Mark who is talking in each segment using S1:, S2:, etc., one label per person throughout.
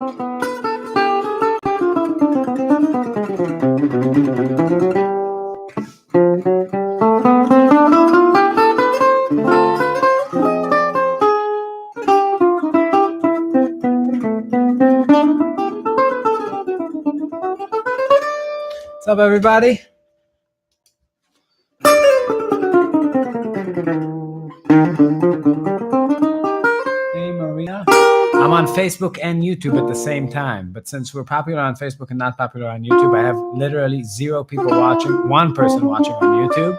S1: What's up, everybody? Hey, Maria. I'm on Facebook and YouTube at the same time, but since we're popular on Facebook and not popular on YouTube, I have literally 0 people watching, 1 person watching on YouTube,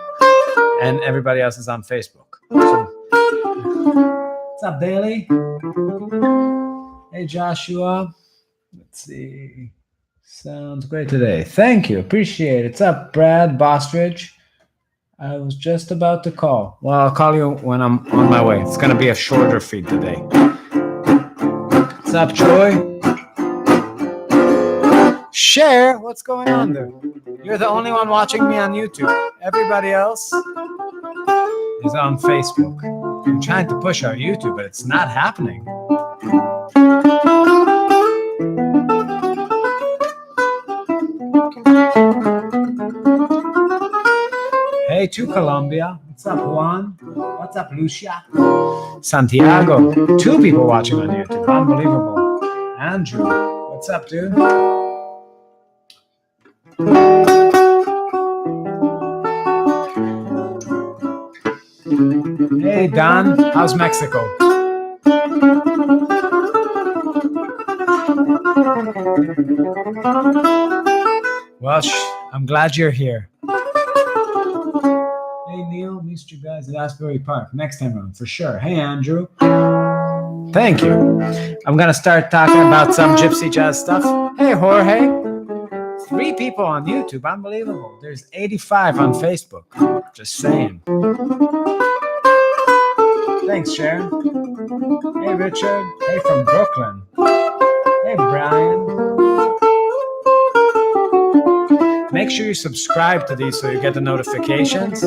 S1: and everybody else is on Facebook. So, what's up, Bailey? Hey, Joshua. Let's see. Sounds great today. Thank you. Appreciate it. What's up, Brad Bostridge? I was just about to call. Well, I'll call you when I'm on my way. It's going to be a shorter feed today. What's up, Troy? Share. What's going on there? You're the only one watching me on YouTube. Everybody else is on Facebook. I'm trying to push our YouTube, but it's not happening. Hey, to Colombia. What's up, Juan? What's up, Lucia? Santiago. 2 people watching on YouTube. Unbelievable. Andrew. What's up, dude? Hey, Don. How's Mexico? Well, I'm glad you're here. Hey, Neil, missed you guys at Asbury Park. Next time around, for sure. Hey, Andrew. Thank you. I'm going to start talking about some Gypsy Jazz stuff. Hey, Jorge. 3 people on YouTube. Unbelievable. There's 85 on Facebook. Just saying. Thanks, Sharon. Hey, Richard. Hey, from Brooklyn. Hey, Brian. Make sure you subscribe to these so you get the notifications.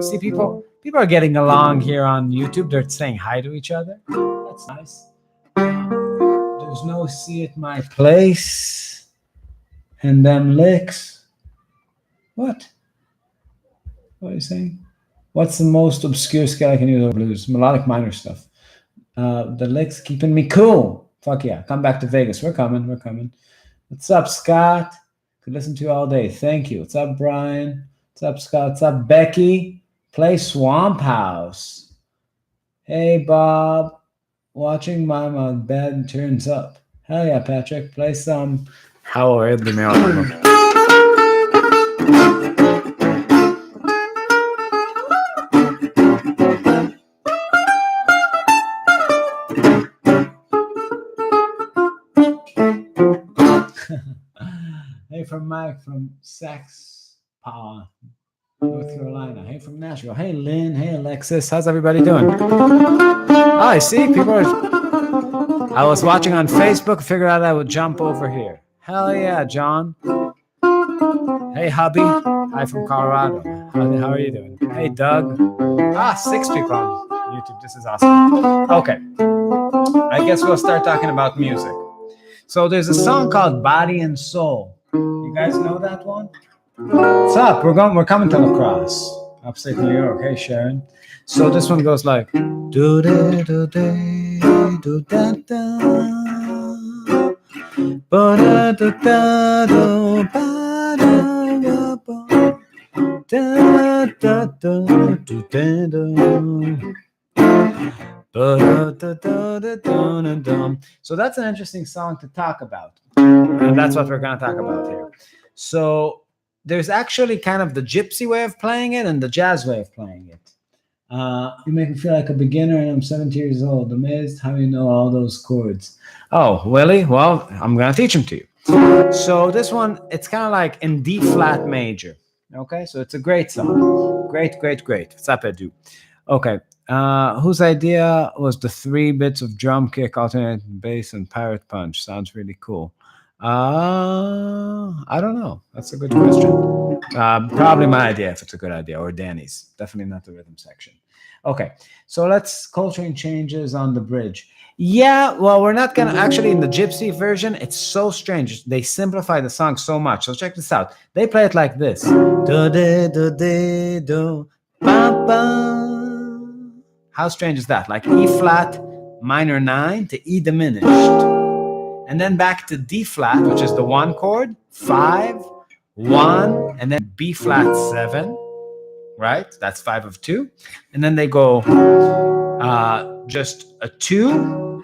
S1: See, people are getting along here on YouTube. They're saying hi to each other. That's nice. There's no see at my place. And them licks. What? What are you saying? What's the most obscure scale I can use over blues? Melodic minor stuff. The licks keeping me cool. Fuck yeah. Come back to Vegas. We're coming. What's up, Scott? Could listen to you all day. Thank you. What's up, Brian? What's up, Scott? What's up, Becky? Play Swamp House. Hey, Bob. Watching Mama Bed Turns Up. Hell yeah, Patrick. Play some. How are the mail? Hey, from Mike from Sax Power, North Carolina. Hey, from Nashville. Hey, Lynn. Hey, Alexis. How's everybody doing? Oh, I see. People are... I was watching on Facebook. Figured out I would jump over here. Hell yeah, John. Hey, hubby. Hi from Colorado. How are you doing? Hey, Doug. 6 people on YouTube. This is awesome. Okay. I guess we'll start talking about music. So there's a song called Body and Soul. You guys know that one? What's up? We're coming to La Crosse, upstate New York. Hey, Sharon. So this one goes like do da do da do da da ba da da da do ba da ba da da da do da da. So that's an interesting song to talk about. And that's what we're going to talk about here. So there's actually kind of the gypsy way of playing it and the jazz way of playing it. You make me feel like a beginner and I'm 70 years old. Amazed how you know all those chords. Oh, Willie? Well, I'm going to teach them to you. So this one, it's kind of like in D flat major. Okay, so it's a great song. Great. What's up, Edu? Okay. Whose idea was the 3 bits of drum kick, alternating bass, and pirate punch? Sounds really cool. I don't know. That's a good question. Probably my idea if it's a good idea, or Danny's. Definitely not the rhythm section. Okay, so let's Coltrane changes on the bridge. Yeah, well, we're not gonna actually in the Gypsy version. It's so strange. They simplify the song so much. So check this out. They play it like this: do de do de do ba ba. How strange is that? Like E flat minor 9 to E diminished, and then back to D flat, which is the one chord, 5, 1, and then B flat 7. Right? That's 5 of 2, and then they go just a 2,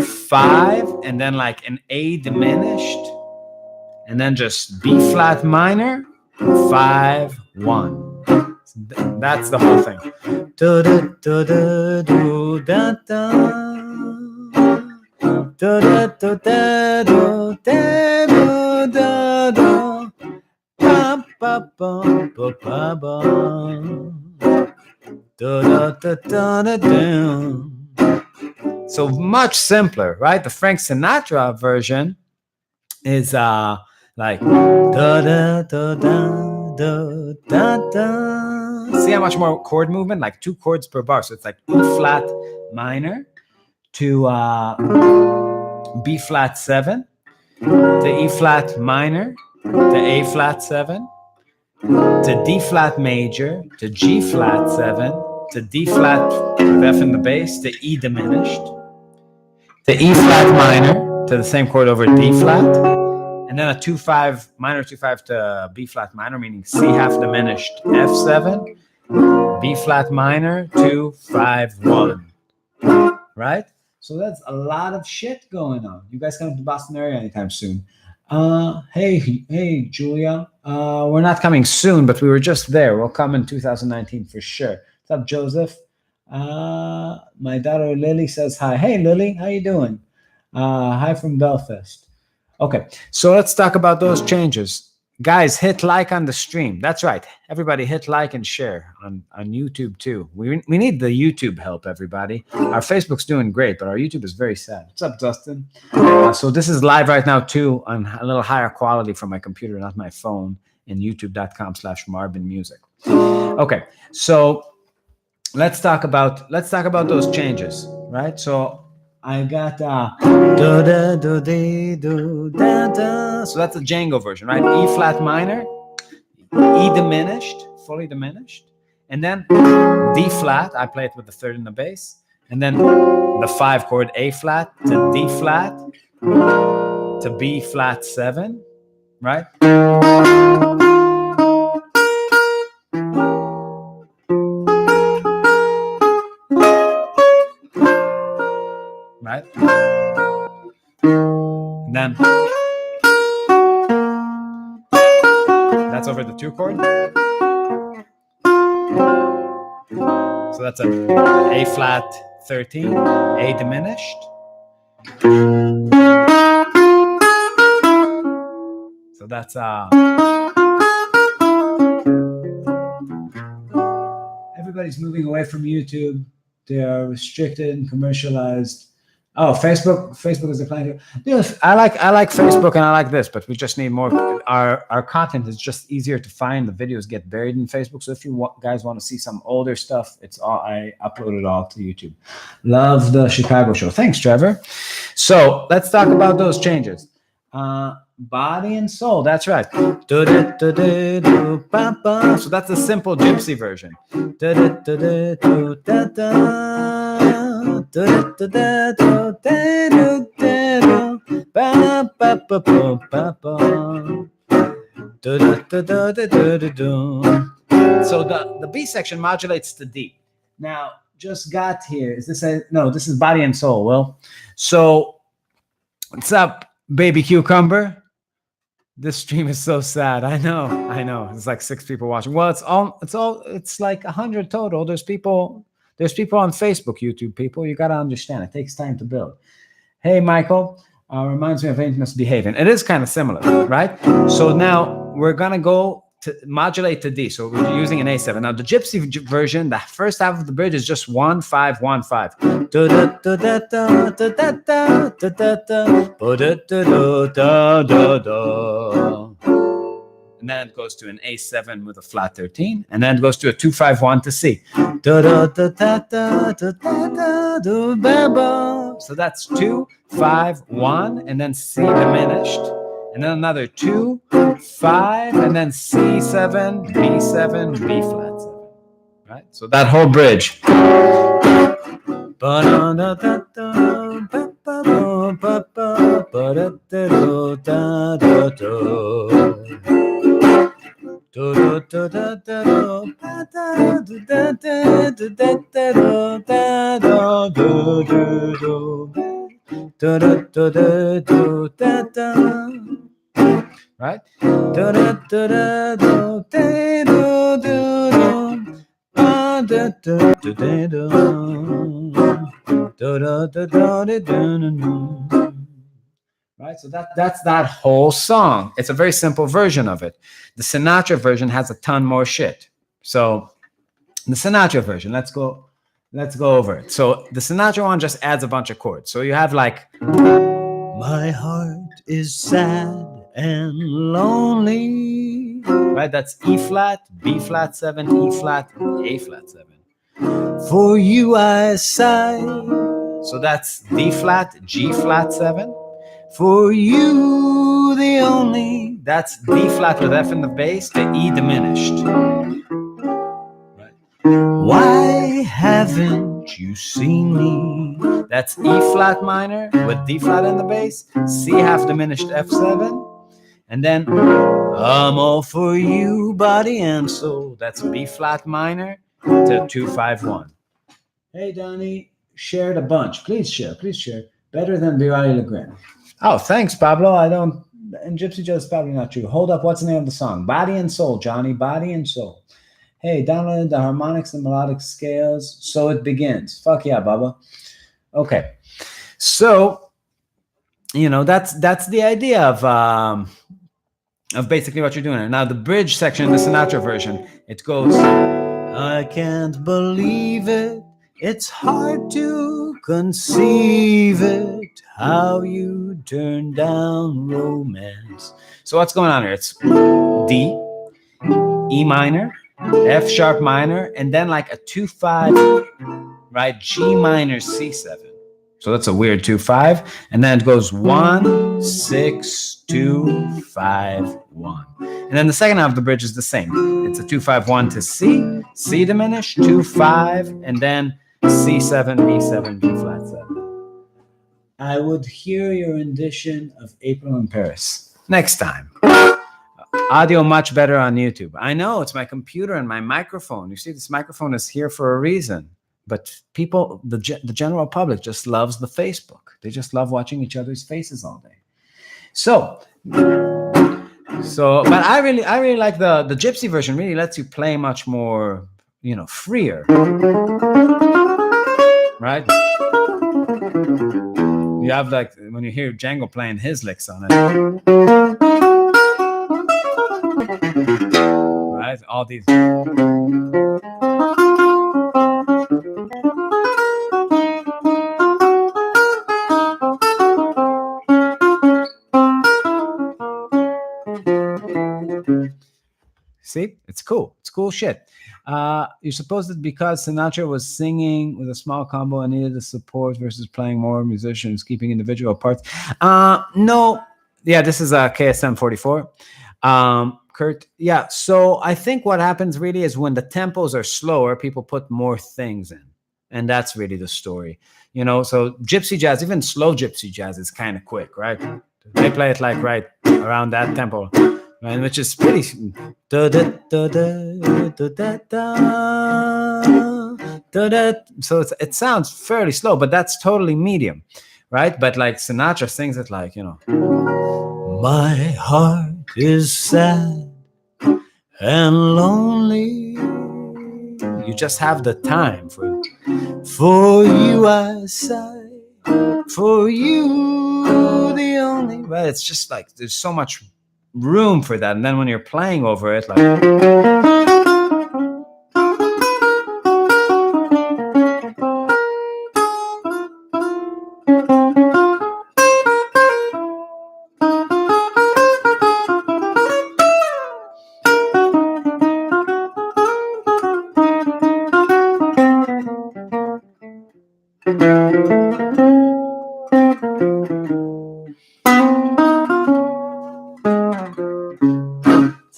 S1: 5, and then like an A diminished, and then just B flat minor, 5, 1. That's the whole thing. Do do do do do da da. Do do do do do do do do. Ba ba ba ba ba ba. Do do do do do. So much simpler, right? The Frank Sinatra version is like da da da da da da da. See how much more chord movement? Like 2 chords per bar. So it's like E flat minor to B flat 7 to E flat minor to A flat 7 to D flat major to G flat 7 to D flat with F in the bass to E diminished to E flat minor to the same chord over D flat, and then a 2-5 minor 2-5 to B flat minor, meaning C half diminished F7, B flat minor 2-5-1. Right? So that's a lot of shit going on. You guys come to the Boston area anytime soon. Hey, Julia. We're not coming soon, but we were just there. We'll come in 2019 for sure. What's up, Joseph? My daughter Lily says hi. Hey, Lily, how you doing? Hi from Belfast. Okay, so let's talk about those changes. Guys, hit like on the stream. That's right. Everybody hit like and share on YouTube too. We need the YouTube help, everybody. Our Facebook's doing great, but our YouTube is very sad. What's up, Dustin? So this is live right now too on a little higher quality from my computer, not my phone, in youtube.com/MarvinMusic. Okay, so let's talk about those changes, right? So I got do da do de do da da. So that's the Django version, right? E flat minor, E diminished, fully diminished, and then D flat. I play it with the third in the bass, and then the 5 chord A flat to D flat to B flat 7, right? Right? And then that's over the 2 chord. So that's a flat 13, A diminished. So that's everybody's moving away from YouTube. They are restricted and commercialized. Oh, Facebook is declining. I like Facebook and I like this, but we just need more. Our content is just easier to find. The videos get buried in Facebook. So if you guys want to see some older stuff, I upload it all to YouTube. Love the Chicago show. Thanks, Trevor. So let's talk about those changes. Body and soul. That's right. So that's the simple Gypsy version. So the B section modulates to D. Now, just got here. Is this this is Body and Soul, Will. So what's up, baby cucumber? This stream is so sad. I know. It's like 6 people watching. Well, it's like 100 total. There's people on Facebook, YouTube people. You got to understand. It takes time to build. Hey, Michael. Reminds me of misbehavin. It is kind of similar, right? So now we're going to go to modulate to D. So we're using an A7. Now the Gypsy version, the first half of the bridge is just 1-5-1-5. and then it goes to an A7 with a flat 13, and then it goes to a 2-5-1 to C. So that's 2-5-1, and then C diminished, and then another 2-5, and then C7, B7, B flat 7. Right? So that whole bridge. Right? Right, so that's that whole song. It's a very simple version of it. The Sinatra version has a ton more shit. So the Sinatra version, let's go over it. So the Sinatra one just adds a bunch of chords. So you have like, my heart is sad and lonely. Right, that's E flat, B flat 7, E flat, A flat 7. For you I sigh. So that's D flat, G flat 7. For you the only. That's D flat with F in the bass to E diminished. Right. Why haven't you seen me? That's E flat minor with D flat in the bass, C half diminished F7, and then I'm all for you, body and soul. That's B flat minor to 2-5-1. Hey, Donnie, shared a bunch. Please share. Better than Birali Legrand. Oh, thanks, Pablo. I don't. And Gypsy Jazz is probably not true. Hold up. What's the name of the song? Body and Soul, Johnny. Body and Soul. Hey, downloaded the harmonics and melodic scales. So it begins. Fuck yeah, Bubba. Okay. So, that's the idea of basically what you're doing. Now, the bridge section in the Sinatra version, it goes, I can't believe it. It's hard to conceive it, how you turn down romance. So what's going on here? It's D, E minor, F sharp minor, and then like a 2-5, right? G minor, C7. So that's a weird 2-5. And then it goes 1, 6, 2, 5, 1. And then the second half of the bridge is the same. It's a 2-5-1 to C, C diminished, 2-5, and then C7, B7, B flat 7. I would hear your rendition of April in Paris next time. Audio much better on YouTube. I know, it's my computer and my microphone. You see, this microphone is here for a reason. But people, the general public just loves the Facebook. They just love watching each other's faces all day. So, but I really like the Gypsy version. Really lets you play much more, freer. Right? You have like when you hear Django playing his licks on it. Right? All these. See, it's cool. It's cool shit. You suppose that because Sinatra was singing with a small combo and needed the support versus playing more musicians, keeping individual parts? No. Yeah, this is KSM 44. Kurt. Yeah. So I think what happens really is when the tempos are slower, people put more things in. And that's really the story. So Gypsy Jazz, even slow Gypsy Jazz is kind of quick, right? They play it like right around that tempo. Right, which is pretty. So it sounds fairly slow, but that's totally medium, right? But like Sinatra sings it like, my heart is sad and lonely. You just have the time for you I sigh, for you the only. Right? It's just like there's so much room for that, and then when you're playing over it, like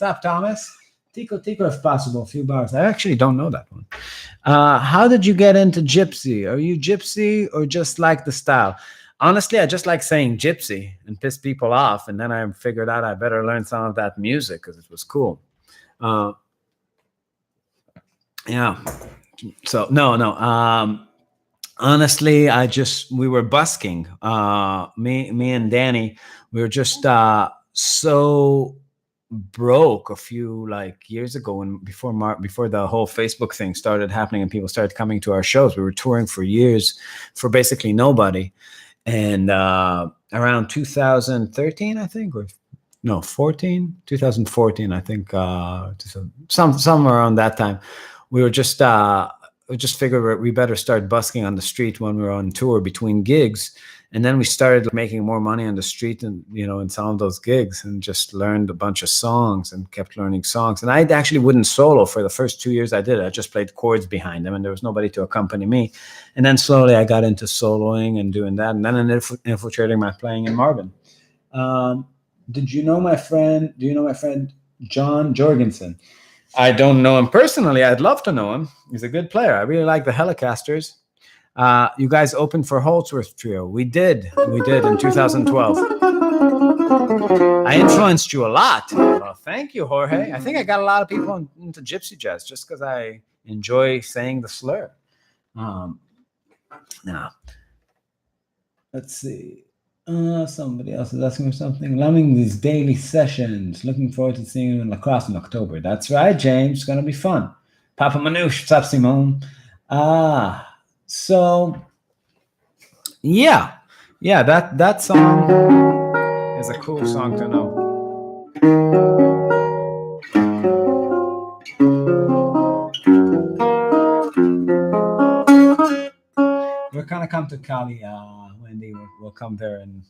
S1: up, Thomas? Tico, if possible, a few bars. I actually don't know that one. How did you get into Gypsy? Are you Gypsy or just like the style? Honestly, I just like saying Gypsy and piss people off. And then I figured out I better learn some of that music because it was cool. Yeah. So, no. Honestly, we were busking. Me and Danny, we were just so broke a few years ago when before the whole Facebook thing started happening and people started coming to our shows. We were touring for years for basically nobody, and around 2013, I think, or no, 2014, I think, somewhere around that time, we just figured we better start busking on the street when we were on tour between gigs. And then we started making more money on the street and, in some of those gigs, and just learned a bunch of songs and kept learning songs. And I actually wouldn't solo for the first 2 years I did it. I just played chords behind them and there was nobody to accompany me. And then slowly I got into soloing and doing that. And then infiltrating my playing in Marvin. Do you know my friend John Jorgensen? I don't know him personally. I'd love to know him. He's a good player. I really like the Helicasters. You guys opened for Holdsworth Trio. We did in 2012. I influenced you a lot. Well, thank you, Jorge. I think I got a lot of people into Gypsy Jazz just because I enjoy saying the slur. Now, let's see. Somebody else is asking for something. Loving these daily sessions. Looking forward to seeing you in Lacrosse in October. That's right, James. It's going to be fun. Papa Manouche. What's up, Simone? So, yeah, that song is a cool song to know. We're going to come to Cali, Wendy. We'll come there in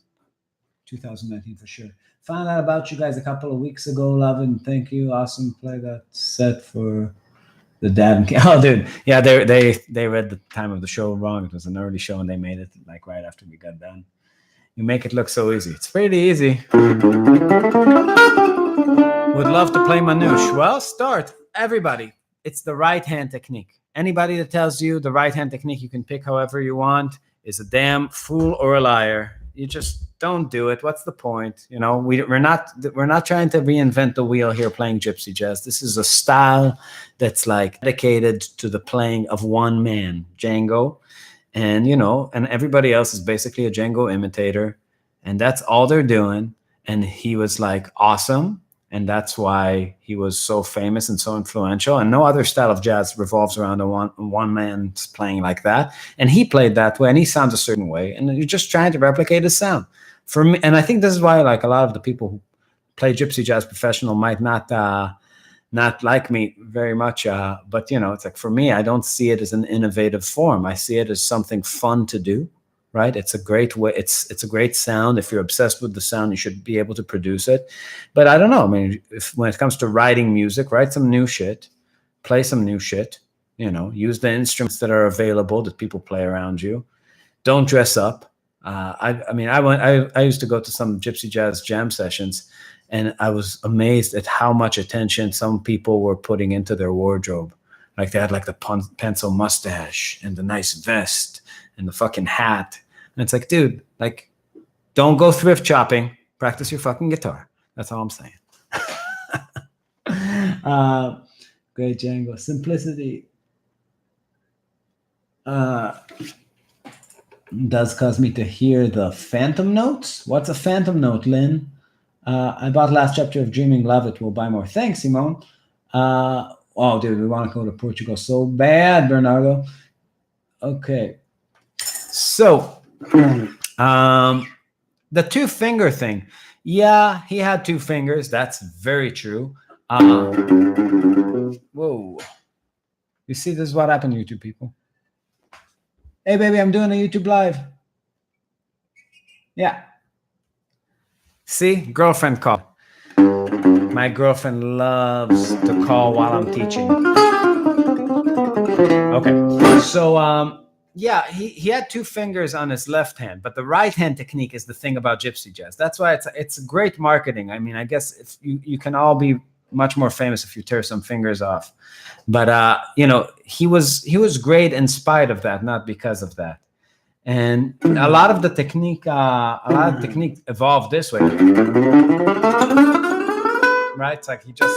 S1: 2019 for sure. Found out about you guys a couple of weeks ago. Love it and thank you. Awesome. Play that set for the dad and oh, dude, yeah, they read the time of the show wrong. It was an early show, and they made it right after we got done. You make it look so easy. It's pretty easy. Would love to play Manouche. Well, start everybody. It's the right hand technique. Anybody that tells you the right hand technique you can pick however you want is a damn fool or a liar. You just don't do it. What's the point? We're not trying to reinvent the wheel here playing Gypsy Jazz. This is a style that's dedicated to the playing of one man, Django. And, and everybody else is basically a Django imitator. And that's all they're doing. And he was awesome. And that's why he was so famous and so influential. And no other style of jazz revolves around a one man's playing like that. And he played that way, and he sounds a certain way. And you're just trying to replicate his sound. For me, and I think this is why a lot of the people who play Gypsy Jazz professional might not like me very much. But it's for me, I don't see it as an innovative form. I see it as something fun to do. Right? It's a great way. It's a great sound. If you're obsessed with the sound, you should be able to produce it. But I don't know. I mean, when it comes to writing music, write some new shit, play some new shit, use the instruments that are available that people play around you. Don't dress up. I used to go to some Gypsy Jazz jam sessions, and I was amazed at how much attention some people were putting into their wardrobe. They had the pencil mustache and the nice vest and the fucking hat. And it's dude, don't go thrift shopping. Practice your fucking guitar. That's all I'm saying. Great Django. Simplicity does cause me to hear the phantom notes. What's a phantom note, Lynn? I bought last chapter of Dreaming. Love it. We'll buy more. Thanks, Simone. Oh, dude, we want to go to Portugal so bad, Bernardo. Okay. So, the two finger thing. Yeah, he had two fingers. That's very true. Whoa. You see, this is what happened, YouTube people. Hey, baby, I'm doing a YouTube live. Yeah. See, girlfriend call. My girlfriend loves to call while I'm teaching. Okay. So, yeah, he had two fingers on his left hand, but the right hand technique is the thing about Gypsy Jazz. That's why it's great marketing. I mean, I guess if you can all be much more famous if you tear some fingers off. But he was great in spite of that, not because of that. And a lot of the technique evolved this way, right? It's like he just,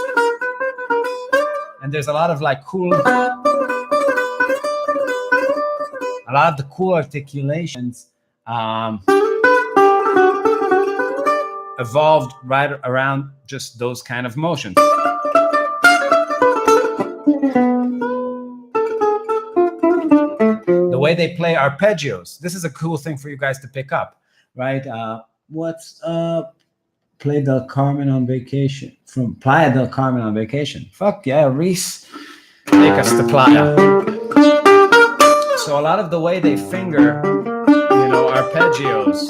S1: and there's a lot of like cool, a lot of the cool articulations evolved right around just those kind of motions. The way they play arpeggios. This is a cool thing for you guys to pick up, right? What's up? Play Del Carmen on vacation. From Playa del Carmen on vacation. Fuck yeah, Reese. Take us to Playa. So a lot of the way they finger, arpeggios,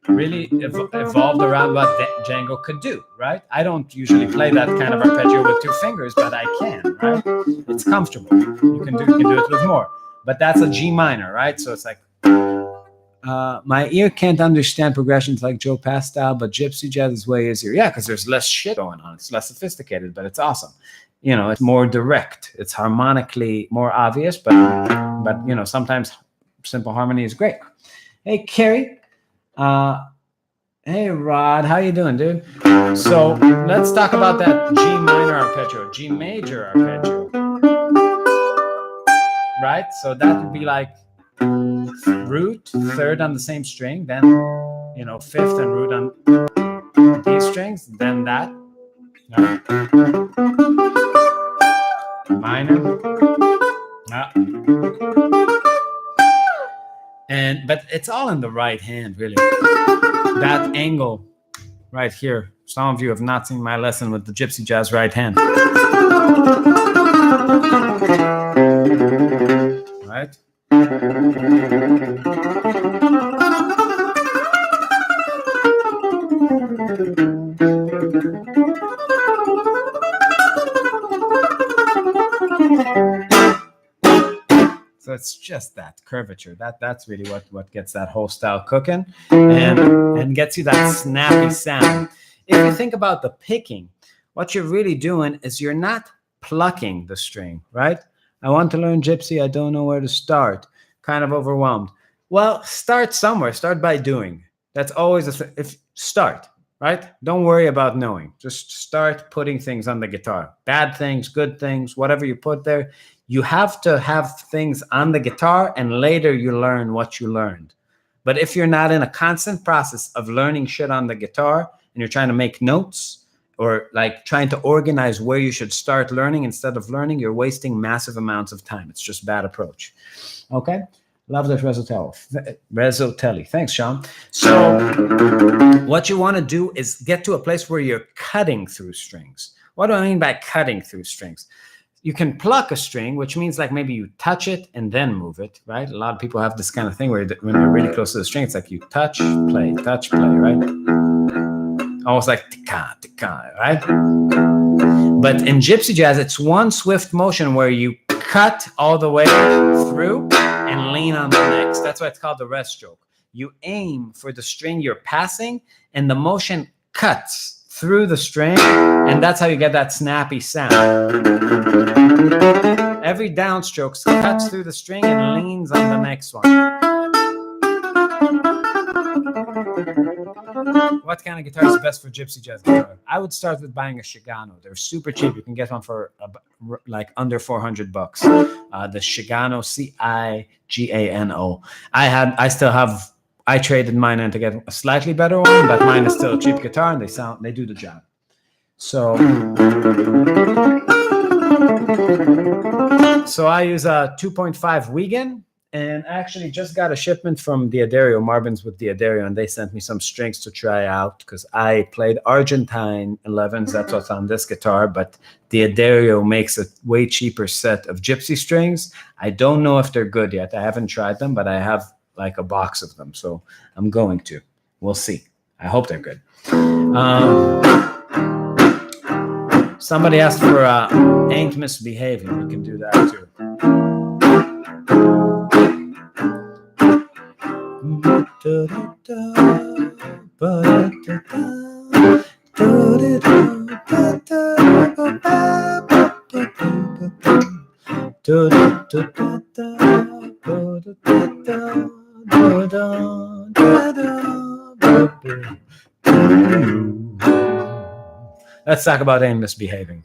S1: really evolved around what Django could do, right? I don't usually play that kind of arpeggio with 2 fingers, but I can, right? It's comfortable. You can do it with more. But that's a G minor, right? So it's like, my ear can't understand progressions like Joe Pastel, but Gypsy Jazz is way easier. Yeah, because there's less shit going on. It's less sophisticated, but it's awesome. It's more direct. It's harmonically more obvious, but sometimes simple harmony is great. Hey, Carrie. Hey, Rod. How you doing, dude? So let's talk about that G minor arpeggio, G major arpeggio. Right? So that would be like root, third on the same string, then, fifth and root on these strings, then that. Minor. But it's all in the right hand, really. That angle right here. Some of you have not seen my lesson with the Gypsy Jazz right hand. Right? So it's just that curvature. That's really what gets that whole style cooking and gets you that snappy sound. If you think about the picking, what you're really doing is you're not plucking the string, right? I want to learn Gypsy. I don't know where to start. Kind of overwhelmed. Well, start somewhere. Start by doing. That's always start, right? Don't worry about knowing. Just start putting things on the guitar. Bad things, good things, whatever you put there. You have to have things on the guitar, and later you learn what you learned. But if you're not in a constant process of learning shit on the guitar and you're trying to make notes or like trying to organize where you should start learning instead of learning, you're wasting massive amounts of time. It's just bad approach. Okay? Love that Resotelli. Thanks, Sean. So what you want to do is get to a place where you're cutting through strings. What do I mean by cutting through strings? You can pluck a string, which means like maybe you touch it and then move it, right? A lot of people have this kind of thing where when you're really close to the string, it's like you touch, play, right? Almost like tika, tika, right? But in Gypsy Jazz, it's one swift motion where you cut all the way through and lean on the next. That's why it's called the rest stroke. You aim for the string you're passing, and the motion cuts through the string, and that's how you get that snappy sound. Every downstroke cuts through the string and leans on the next one. What kind of guitar is best for Gypsy Jazz guitar? I would start with buying a Shigano. They're super cheap. You can get one for like under $400. The Shigano, Cigano. I traded mine in to get a slightly better one, but mine is still a cheap guitar, and they do the job. So I use a 2.5 Wiegand, and actually just got a shipment from Diodario, Marvin's with Diodario, and they sent me some strings to try out because I played Argentine 11s. That's what's on this guitar, but Diodario makes a way cheaper set of Gypsy strings. I don't know if they're good yet. I haven't tried them, but I have like a box of them, so I'm going to. We'll see. I hope they're good. Somebody asked for Ain't Misbehavin'. We can do that too. Let's talk about Ain't Misbehaving.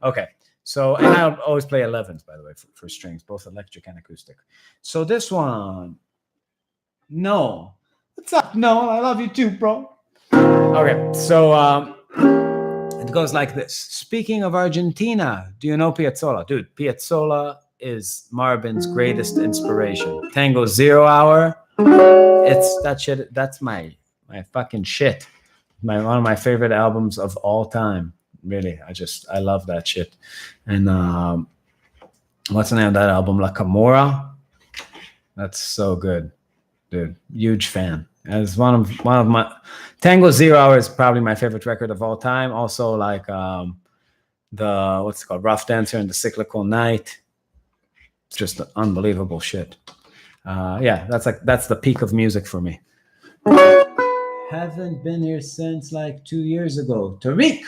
S1: Okay, so, and I always play 11s, by the way, for strings, both electric and acoustic. So this one, no. What's up, Noel? I love you too, bro. Okay, so it goes like this. Speaking of Argentina, do you know Piazzolla? Dude, Piazzolla is Marvin's greatest inspiration. Tango 0 Hour, it's that shit. That's my fucking shit. One of my favorite albums of all time. Really, I love that shit. And what's the name of that album? La Camorra. That's so good, dude. Huge fan. As one of my Tango 0 Hour is probably my favorite record of all time. Also, like the what's it called, Rough Dancer and the Cyclical Night. It's just unbelievable shit. Yeah, that's the peak of music for me. Haven't been here since like 2 years ago. Tariq,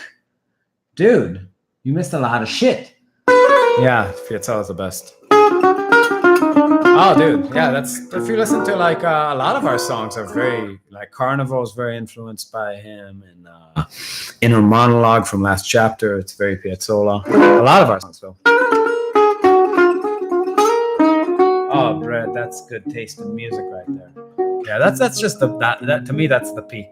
S1: dude, you missed a lot of shit. Yeah, Piazzolla's the best. Oh, dude, yeah, that's, if you listen to like a lot of our songs are very, like Carnival is very influenced by him, and Inner Monologue from Last Chapter, it's very Piazzolla. A lot of our songs, though. Oh, Brad, that's good taste in music right there. Yeah, that's just that to me, that's the peak.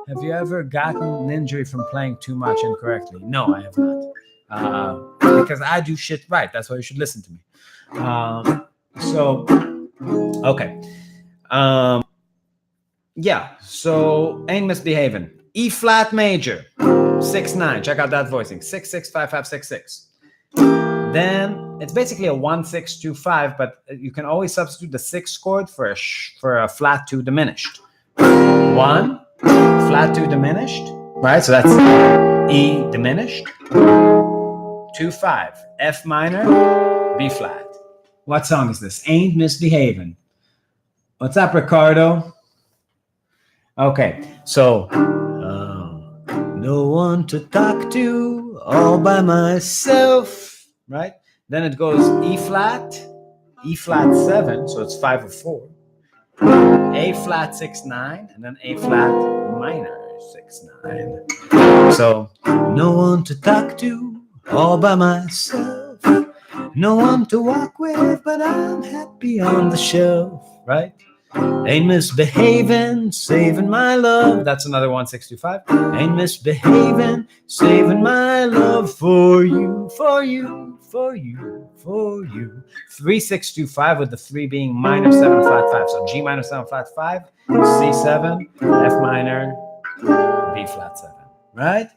S1: Have you ever gotten an injury from playing too much incorrectly? No, I have not. Because I do shit right. That's why you should listen to me. Okay. Yeah, so Ain't Misbehavin'. E flat major, 6-9. Check out that voicing. 6-6, 5-5, 6-6. Then it's basically a 1-6-2-5, but you can always substitute the 6 chord for a flat 2 diminished. 1, flat 2 diminished, right? So that's E diminished. 2-5, F minor, B flat. What song is this? Ain't Misbehavin'. What's up, Ricardo? Okay, so no one to talk to, all by myself, right? Then it goes E flat 7, so it's 5 of 4. A flat 6-9, and then A flat minor 6-9. So no one to talk to, all by myself. No one to walk with, but I'm happy on the shelf, right? Ain't misbehaving, saving my love. That's another 1-6-2-5. Ain't misbehaving, saving my love for you, for you, for you, for you. 3-6-2-5 with the 3 being minor 7 flat 5. So G minor 7 flat 5, C7, F minor, B flat 7, right?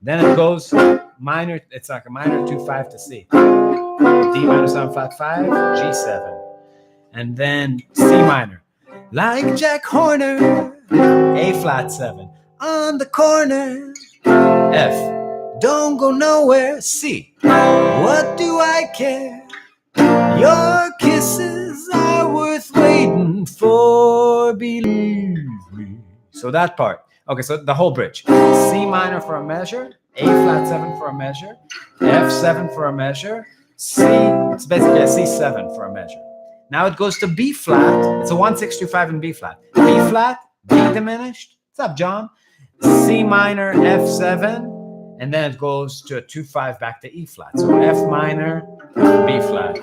S1: Then it goes minor, it's like a minor 2-5 to C. D minor 7 flat 5, G7. And then C minor. Like Jack Horner, A flat 7. On the corner, F. Don't go nowhere, C. What do I care? Your kisses are worth waiting for, believe me. So that part. Okay, so the whole bridge. C minor for a measure, A flat 7 for a measure, F7 for a measure, C, it's basically a C7 for a measure. Now it goes to B flat. It's a 1-6-2-5 in B flat. B flat, D diminished. What's up, John? C minor, F7, and then it goes to a 2-5 back to E flat. So F minor, B flat.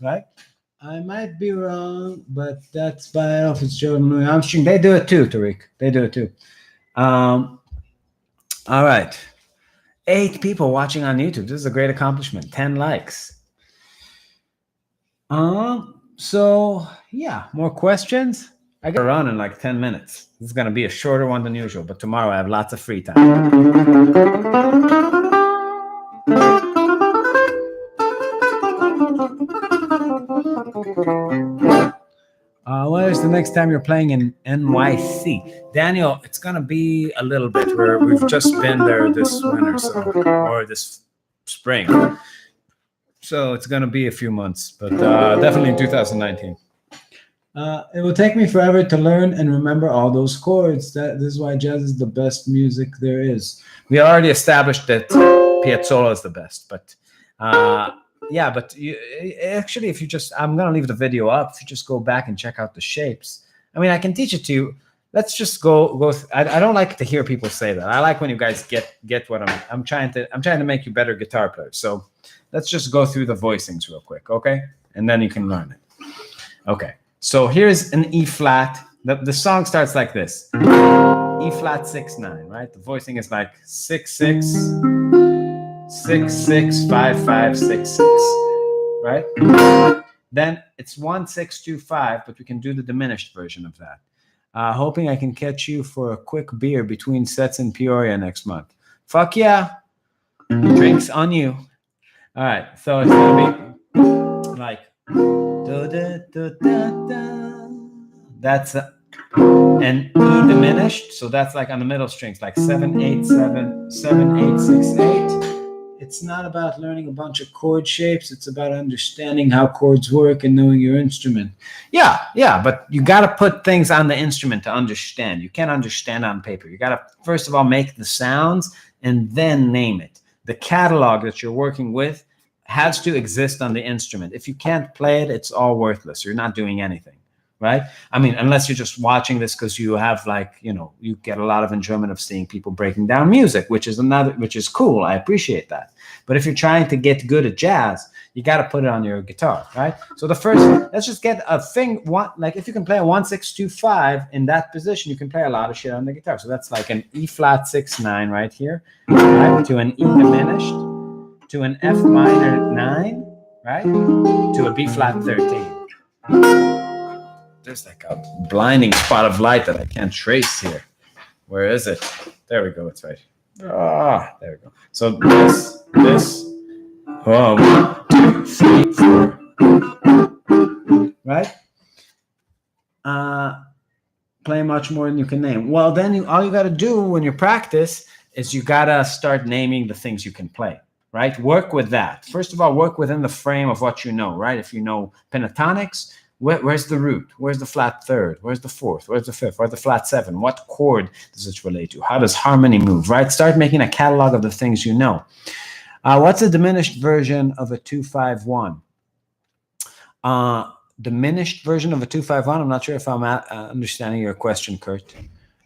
S1: Right? I might be wrong, but that's by Ella Fitzgerald and Louis Armstrong. They do it too, Tariq. They do it too. All right. 8 people watching on YouTube. This is a great accomplishment. 10 likes. So yeah, more questions. I got to run in like 10 minutes. This is going to be a shorter one than usual, but tomorrow I have lots of free time. Where's the next time you're playing in NYC? Daniel, it's going to be a little bit. We've just been there this winter, or this spring. So it's going to be a few months, but definitely in 2019. It will take me forever to learn and remember all those chords. This is why jazz is the best music there is. We already established that Piazzolla is the best, but yeah, but actually, if you just, I'm going to leave the video up. If you just go back and check out the shapes. I mean, I can teach it to you. Let's just go. I don't like to hear people say that. I like when you guys get what I'm trying to make you better guitar players. So let's just go through the voicings real quick, okay? And then you can learn it. Okay. So here's an E flat. The song starts like this. E flat 6 9, right? The voicing is like 6 6 6 6 5 5 6 6, right? Then it's 1 6 2 5, but we can do the diminished version of that. Hoping I can catch you for a quick beer between sets in Peoria next month. Fuck yeah. Drinks on you. All right. So it's going to be like. That's an E diminished. So that's like on the middle strings, like 7 8 7 7 8 6 8. It's not about learning a bunch of chord shapes. It's about understanding how chords work and knowing your instrument. Yeah, but you got to put things on the instrument to understand. You can't understand on paper. You got to, first of all, make the sounds and then name it. The catalog that you're working with has to exist on the instrument. If you can't play it, it's all worthless. You're not doing anything, right? I mean, unless you're just watching this because you have like, you get a lot of enjoyment of seeing people breaking down music, which is cool. I appreciate that. But if you're trying to get good at jazz, you got to put it on your guitar, right? So the first, let's just get a thing, like if you can play a 1 6 2 5 in that position, you can play a lot of shit on the guitar. So that's like an E flat 6 9 right here, right? To an E diminished, to an F minor 9, right? To a B flat 13. There's like a blinding spot of light that I can't trace here. Where is it? There we go. It's right. There we go. So this, 1 2 3 4, right? Play much more than you can name. Well, then all you got to do when you practice is you got to start naming the things you can play. Right? Work with that. First of all, work within the frame of what you know, right? If you know pentatonics, where's the root? Where's the flat third? Where's the fourth? Where's the fifth? Where's the flat 7? What chord does it relate to? How does harmony move, right? Start making a catalog of the things you know. What's a diminished version of a 2-5-1? Diminished version of a 2-5-1. I'm not sure if I'm understanding your question, Kurt.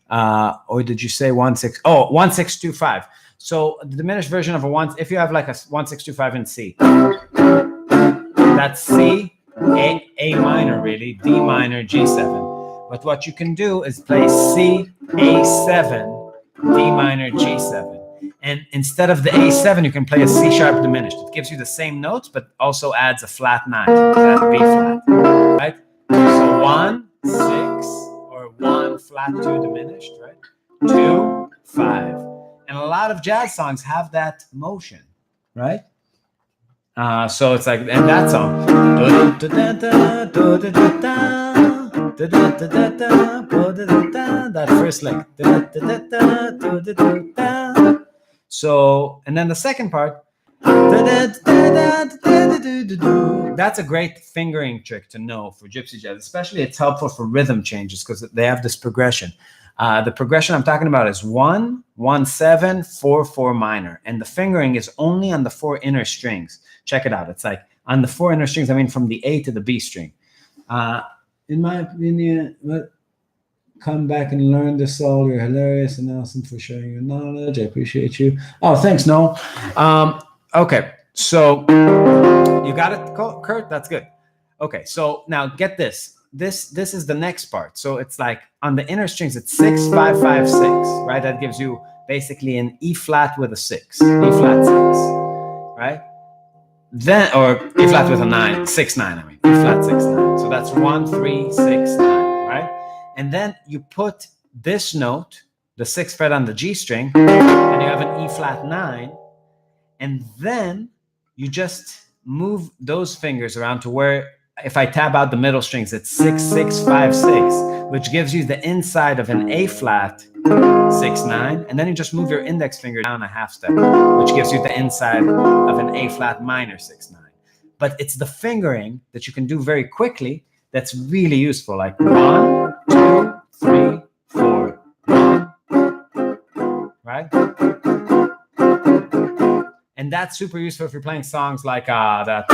S1: Or did you say 1-6? Oh, 1-6-2-5. So the diminished version of a 1, if you have like a 1-6-2-5 in C, that's C, A minor, really, D minor, G7. But what you can do is play C, A7, D minor, G7. And instead of the A7, you can play a C sharp diminished. It gives you the same notes, but also adds a flat 9, that B flat, right? So 1, 6, or 1 flat 2 diminished, right? 2, 5. And a lot of jazz songs have that motion, right? So it's like, and that song, that first lick. So, and then the second part, that's a great fingering trick to know for gypsy jazz. Especially it's helpful for rhythm changes because they have this progression. The progression I'm talking about is 1, 1, 7, 4, 4 minor. And the fingering is only on the 4 inner strings. Check it out. It's like on the 4 inner strings, I mean from the A to the B string. In my opinion, come back and learn this all. You're hilarious and awesome for sharing your knowledge. I appreciate you. Oh, thanks, Noel. Okay, so you got it, Kurt? That's good. Okay, so now get this. This is the next part. So it's like on the inner strings, it's 6, 5, 5, 6, right? That gives you basically an E flat with a 6, E flat 6, right? Then, or E flat with a 9, 6, 9, I mean, E flat 6, 9. So that's 1, 3, 6, 9, right? And then you put this note, the 6th fret on the G string, and you have an E flat 9, and then you just move those fingers around to where, if I tab out the middle strings, it's 6, 6, 5, 6, which gives you the inside of an A flat 6, 9, and then you just move your index finger down a half step, which gives you the inside of an A flat minor 6, 9. But it's the fingering that you can do very quickly that's really useful, like 1, 2, 3, 4, 1, right? And that's super useful if you're playing songs like that.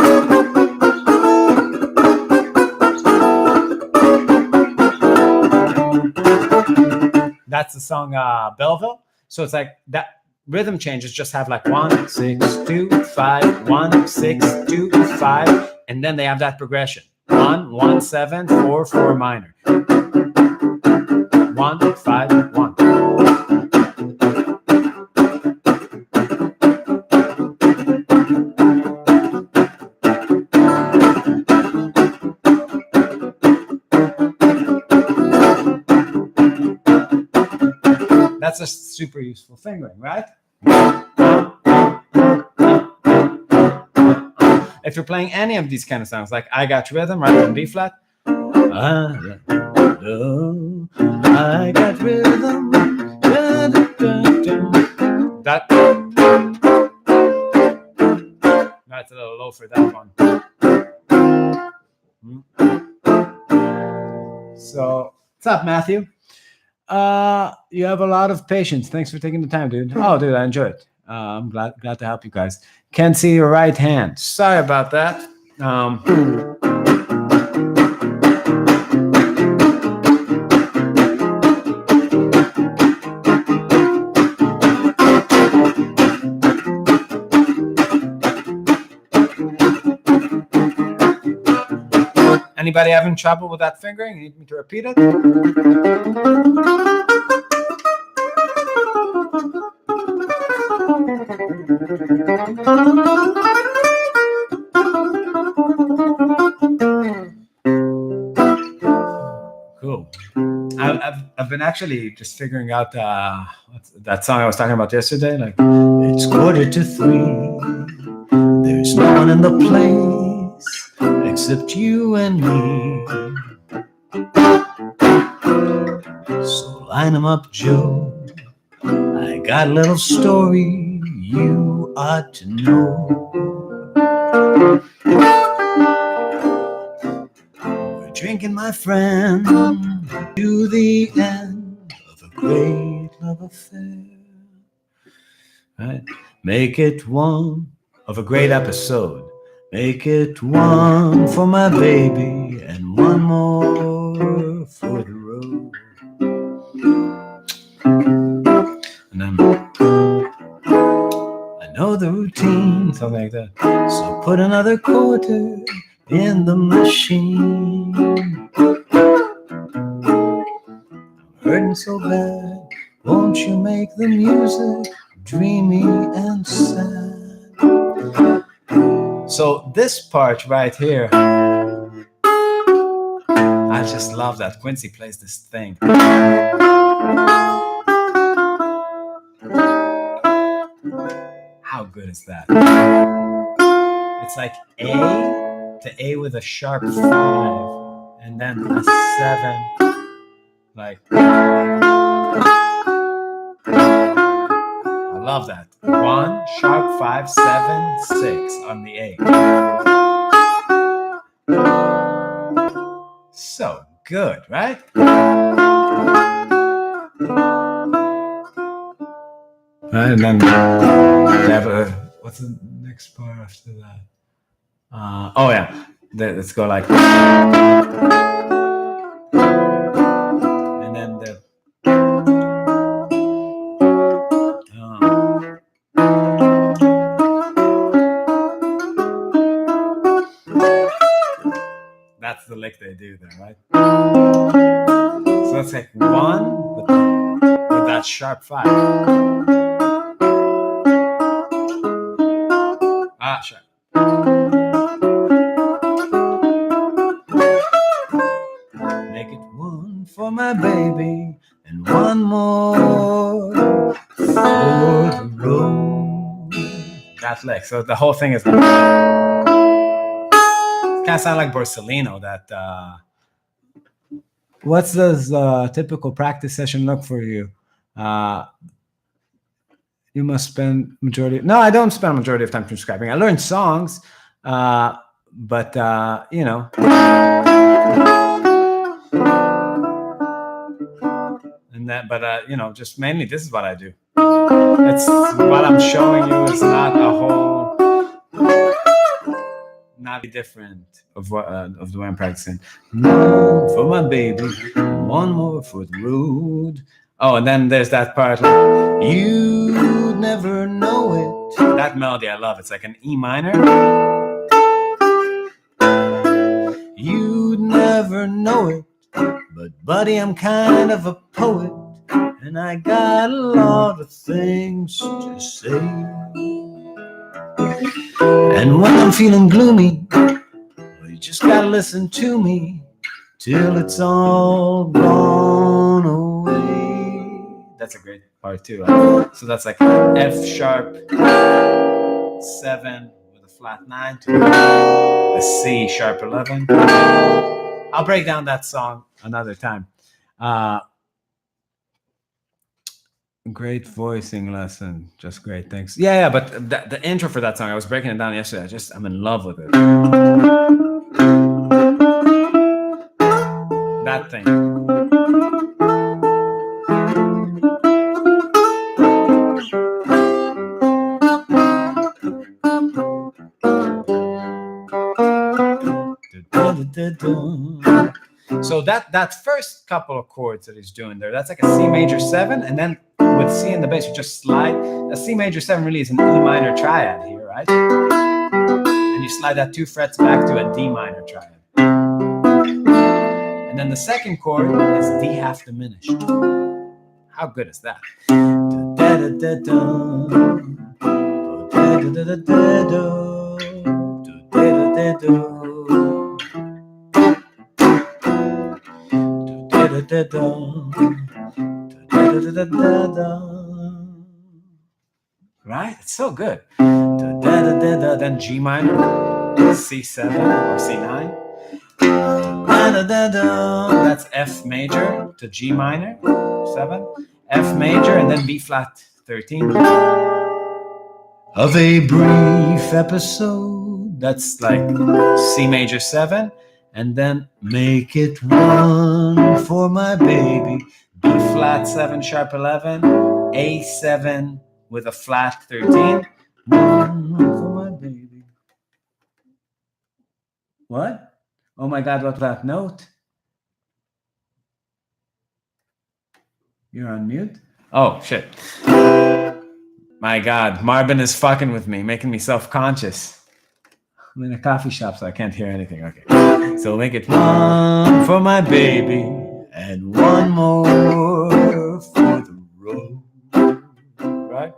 S1: That's the song Belleville. So it's like that rhythm changes just have like 1, 6, 2, 5, 1, 6, 2, 5, and then they have that progression. 1, 1, 7, 4, 4 minor. 1, 5, 1. That's a super useful fingering, right? If you're playing any of these kind of songs, like I Got Rhythm, right, in B flat. I got rhythm. That's a little low for that one. So, what's up, Matthew? You have a lot of patience. Thanks for taking the time, dude. Oh, dude, I enjoy it. I'm glad to help you guys. Can't see your right hand. Sorry about that. Anybody having trouble with that fingering? You need me to repeat it? Cool. I've been actually just figuring out that song I was talking about yesterday. Like, it's 2:45. There's no one in the place except you and me. So line 'em up, Joe. I got a little story you ought to know. We're drinking, my friend, to the end of a great love affair. right? Make it one of a great episode. Make it one for my baby and one more for the road. And then I know the routine, something like that. So put another quarter in the machine. I'm hurting so bad. Won't you make the music dreamy and sad? So this part right here, I just love that Quincy plays this thing. How good is that? It's like A to A with a sharp 5, and then a 7. Like, I love that. 1, sharp 5, 7, 6 on the A. So good, right? Right, and then we have what's the next part after that? Oh yeah, let's go like, and then the that's the lick they do there, right? So that's like 1 with that sharp 5. Sharp. Make it 1 for my baby and 1 more for the road. That lick. So the whole thing is like, kind of sound like Borsellino. That what's this typical practice session look for you? You must spend majority. No, I don't spend majority of time transcribing. I learn songs, but you know. And that, but you know, just mainly this is what I do. It's what I'm showing you is not a whole, not different of what of the way I'm practicing. 1 for my baby, 1 more for the road. Oh, and then there's that part like, you'd never know it. That melody I love. It's like an E minor. You'd never know it, but buddy, I'm kind of a poet, and I got a lot of things to say. And when I'm feeling gloomy, well, you just gotta listen to me till it's all gone away. That's a great part too. Right? So that's like F sharp 7 with a flat 9 to a C sharp 11. I'll break down that song another time. Great voicing lesson. Just great. Thanks. Yeah, but the intro for that song, I was breaking it down yesterday. I'm in love with it. That thing. So that first couple of chords that he's doing there, that's like a C major 7, and then with C in the bass, you just slide. A C major 7 really is an E minor triad here, right? And you slide that 2 frets back to a D minor triad. And then the second chord is D half diminished. How good is that? Right? It's so good. Then G minor, C7 or C9. That's F major to G minor, 7. F major, and then B flat 13. Of a brief episode, that's like C major 7. And then make it 1 for my baby. B flat 7 sharp 11, A7 with a flat 13. One for my baby. What? Oh my God, what's that note? You're on mute? Oh, shit. My God, Marvin is fucking with me, making me self-conscious. I'm in a coffee shop, so I can't hear anything. Okay. So make it one for my baby and one more for the road. Right?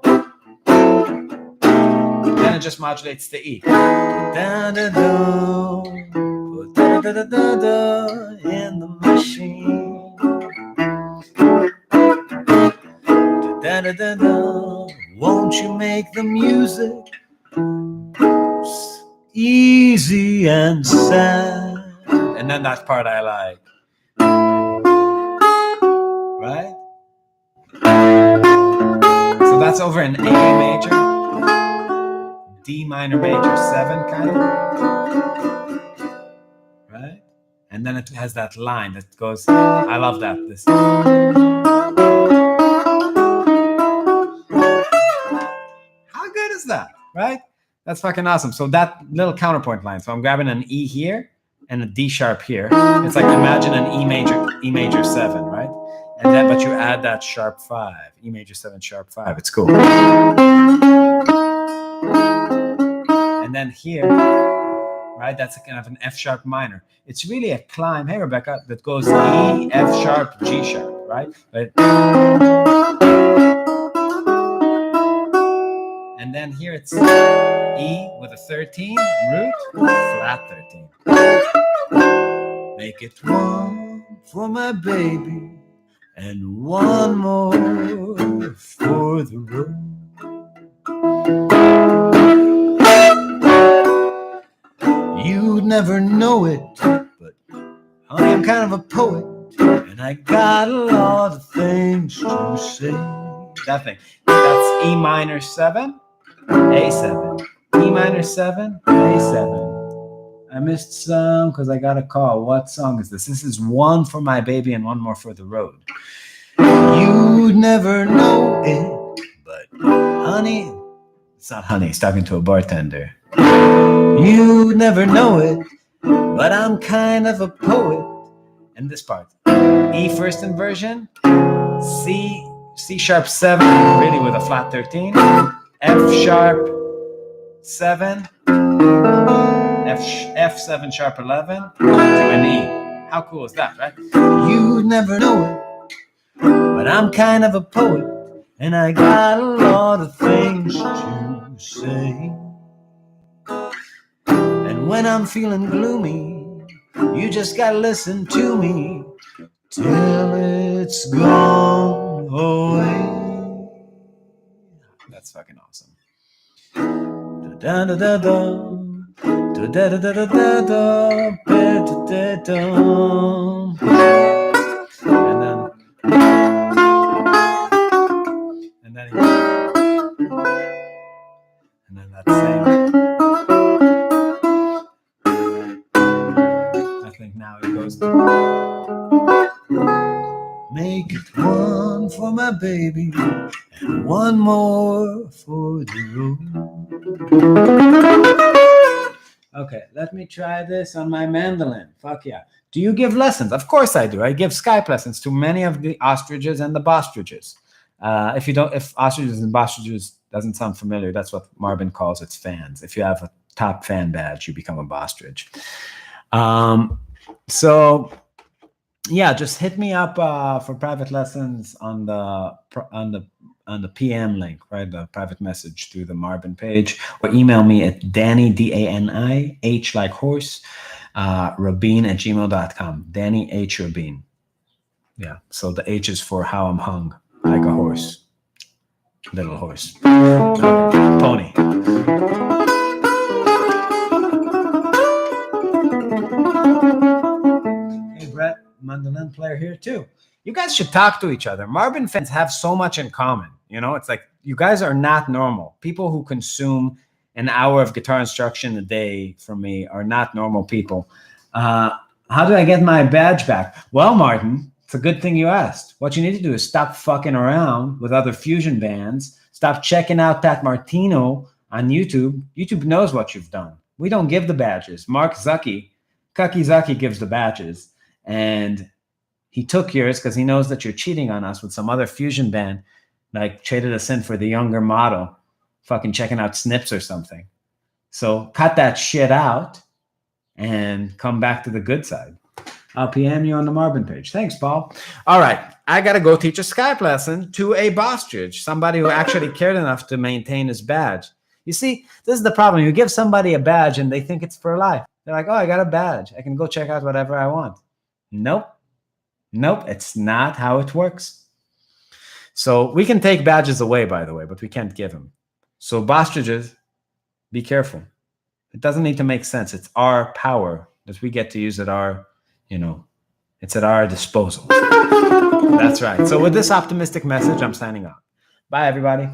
S1: Then it just modulates the E. Da da da da da da da da in the machine. Da da da da. Won't you make the music easy and sad? And then that part I like. Right? So that's over in A major, D minor major 7 kind of. Right? And then it has that line that goes, I love that. This. How good is that? Right? That's fucking awesome. So that little counterpoint line. So I'm grabbing an E here and a D sharp here. It's like imagine an E major 7, right? And then but you add that sharp 5, E major 7 sharp 5. It's cool. And then here, right? That's a kind of an F sharp minor. It's really a climb. Hey Rebecca, that goes E, F sharp, G sharp, right? And then here it's E with a 13 root, flat 13. Make it one for my baby and one more for the road. You'd never know it, but honey, I'm kind of a poet, and I got a lot of things to say. That thing. That's E minor 7. A7, E minor 7, A7. I missed some because I got a call. What song is this? This is one for my baby and one more for the road. You'd never know it, but honey, it's not honey, it's talking to a bartender. You'd never know it, but I'm kind of a poet. And this part, E first inversion, C sharp 7, really with a flat 13. F sharp 7, F7 sharp 11 to an E. How cool is that, right? You never know it, but I'm kind of a poet, and I got a lot of things to say. And when I'm feeling gloomy, you just gotta listen to me till it's gone away. That's fucking awesome. Da da da da da da da da da da. And then that same. I think now it goes. Make it one for my baby and one more for the road. Okay, let me try this on my mandolin. Fuck yeah. Do you give lessons? Of course I do. I give Skype lessons to many of the ostriches and the bostriches. If ostriches and bostriches doesn't sound familiar, that's what Marvin calls its fans. If you have a top fan badge, you become a bostrich. So yeah, just hit me up for private lessons on the PM link, right? The private message through the Marvin page, or email me at Danny, D-A-N-I, H like horse, Rabin@gmail.com. Danny H. Rabin. Yeah, so the H is for how I'm hung, like a horse. Little horse. Okay. Pony. Hey, Brett, mandolin player here too. You guys should talk to each other. Marvin fans have so much in common. You know, it's like you guys are not normal. People who consume an hour of guitar instruction a day from me are not normal people. How do I get my badge back? Well, Martin, It's a good thing you asked. What you need to do is stop fucking around with other fusion bands. Stop checking out that Martino on YouTube. YouTube knows what you've done. We don't give the badges. Mark Zucky, Kucky Zucky gives the badges. And he took yours because he knows that you're cheating on us with some other fusion band, like traded us in for the younger model, fucking checking out Snips or something. So cut that shit out and come back to the good side. I'll PM you on the Marvin page. Thanks, Paul. All right. I got to go teach a Skype lesson to a Bostrich, somebody who actually cared enough to maintain his badge. You see, this is the problem. You give somebody a badge and they think it's for life. They're like, oh, I got a badge. I can go check out whatever I want. Nope. Nope. It's not how it works. So we can take badges away, by the way, but we can't give them. So Bostriches, be careful. It doesn't need to make sense. It's our power that we get to use at our, it's at our disposal. That's right. So with this optimistic message, I'm signing off. Bye, everybody.